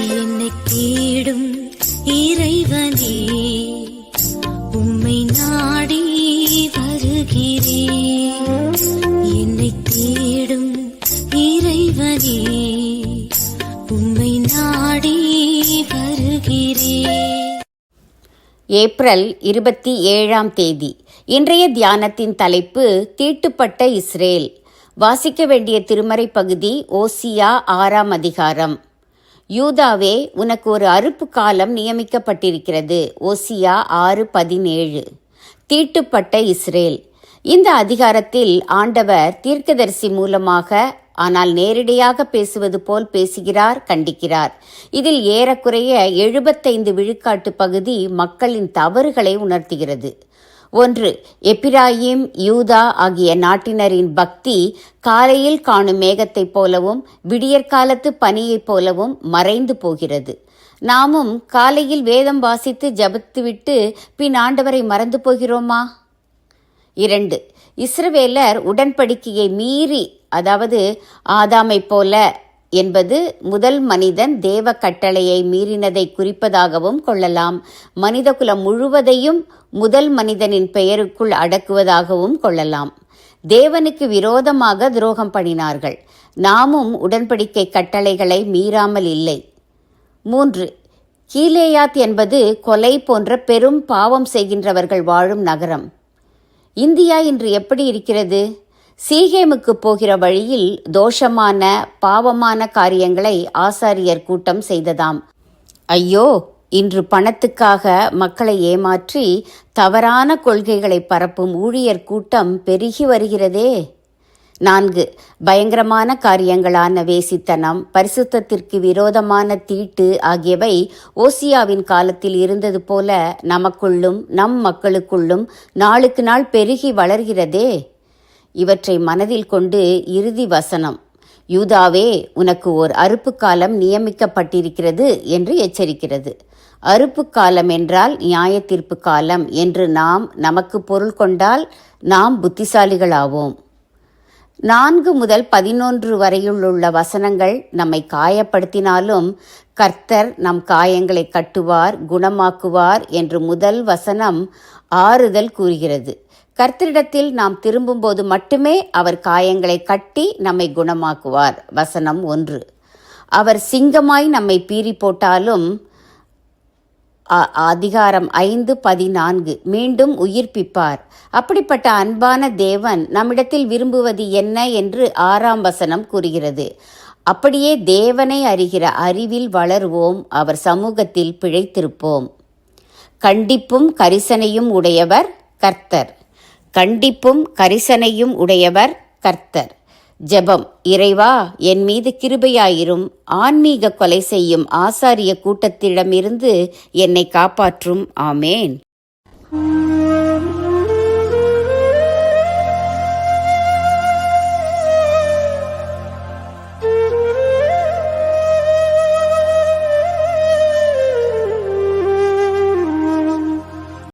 என்னை தேடும் இறைவனே, உம்மை நாடி வருகிறேன். என்னை தேடும் இறைவனே, உம்மை நாடி வருகிறேன். ஏப்ரல் 27 இன்றைய தியானத்தின் தலைப்பு தீட்டுப்பட்ட இஸ்ரேல். வாசிக்க வேண்டிய திருமறை பகுதி ஓசியா 6 அதிகாரம். யூதாவே, உனக்கு ஒரு அறுப்பு காலம் நியமிக்கப்பட்டிருக்கிறது. ஓசியா 6:17. தீட்டுப்பட்ட இஸ்ரேல். இந்த அதிகாரத்தில் ஆண்டவர் தீர்க்கதரிசி மூலமாக, ஆனால் நேரடியாக பேசுவது போல் பேசுகிறார், கண்டிக்கிறார். இதில் ஏறக்குறைய 75 விழுக்காட்டு பகுதி மக்களின் தவறுகளை உணர்த்துகிறது. 1. எப்பிராயிம், யூதா ஆகிய நாட்டினரின் பக்தி காலையில் காணும் மேகத்தைப் போலவும் விடியற்காலத்து பனியைப் போலவும் மறைந்து போகிறது. நாமும் காலையில் வேதம் வாசித்து ஜபித்துவிட்டு பின் ஆண்டவரை மறந்து போகிறோமா? 2. இஸ்ரவேலர் உடன்படிக்கையை மீறி, அதாவது ஆதாமைப் போல என்பது முதல் மனிதன் தேவ கட்டளையை மீறினதை குறிப்பதாகவும் கொள்ளலாம். மனிதகுலம் முழுவதையும் முதல் மனிதனின் பெயருக்குள் அடக்குவதாகவும் கொள்ளலாம். தேவனுக்கு விரோதமாக துரோகம் பண்ணினார்கள். நாமும் உடன்படிக்கை கட்டளைகளை மீறாமல் இல்லை. 3. கீலேயாத் என்பது கொலை போன்ற பெரும் பாவம் செய்கின்றவர்கள் வாழும் நகரம். இந்தியா இன்று எப்படி இருக்கிறது? சீகேமுக்கு போகிற வழியில் தோஷமான பாவமான காரியங்களை ஆசாரியர் கூட்டம் செய்ததாம். ஐயோ, இன்று பணத்துக்காக மக்களை ஏமாற்றி தவறான கொள்கைகளை பரப்பும் ஊழியர் கூட்டம் பெருகி வருகிறதே. 4. பயங்கரமான காரியங்களான வேசித்தனம், பரிசுத்தத்திற்கு விரோதமான தீட்டு ஆகியவை ஓசியாவின் காலத்தில் இருந்தது போல நமக்குள்ளும் நம் மக்களுக்குள்ளும் நாளுக்கு நாள் பெருகி வளர்கிறதே. இவற்றை மனதில் கொண்டு இறுதி வசனம், யூதாவே, உனக்கு ஓர் அறுப்பு காலம் நியமிக்கப்பட்டிருக்கிறது என்று எச்சரிக்கிறது. அறுப்பு காலம் என்றால் நியாய தீர்ப்பு காலம் என்று நமக்கு பொருள் கொண்டால் நாம் புத்திசாலிகளாவோம். 4 முதல் 11 வரையுள்ள வசனங்கள் நம்மை காயப்படுத்தினாலும் கர்த்தர் நம் காயங்களை கட்டுவார், குணமாக்குவார் என்று முதல் வசனம் ஆறுதல் கூறுகிறது. கர்த்தரிடத்தில் நாம் திரும்பும்போது மட்டுமே அவர் காயங்களை கட்டி நம்மை குணமாக்குவார். வசனம் 1. அவர் சிங்கமாய் நம்மை பீறி போட்டாலும், அதிகாரம் 5:14, மீண்டும் உயிர்ப்பிப்பார். அப்படிப்பட்ட அன்பான தேவன் நம்மிடத்தில் விரும்புவது என்ன என்று 6ஆம் வசனம் கூறுகிறது. அப்படியே தேவனை அறிகிற அறிவில் வளருவோம், அவர் சமூகத்தில் பிழைத்திருப்போம். கண்டிப்பும் கரிசனையும் உடையவர் கர்த்தர். கண்டிப்பும் கரிசனையும் உடையவர் கர்த்தர். ஜெபம். இறைவா, என் மீது கிருபையாயிரும். ஆன்மீக கொலை செய்யும் ஆசாரிய கூட்டத்திடமிருந்து என்னை காப்பாற்றும். ஆமேன்.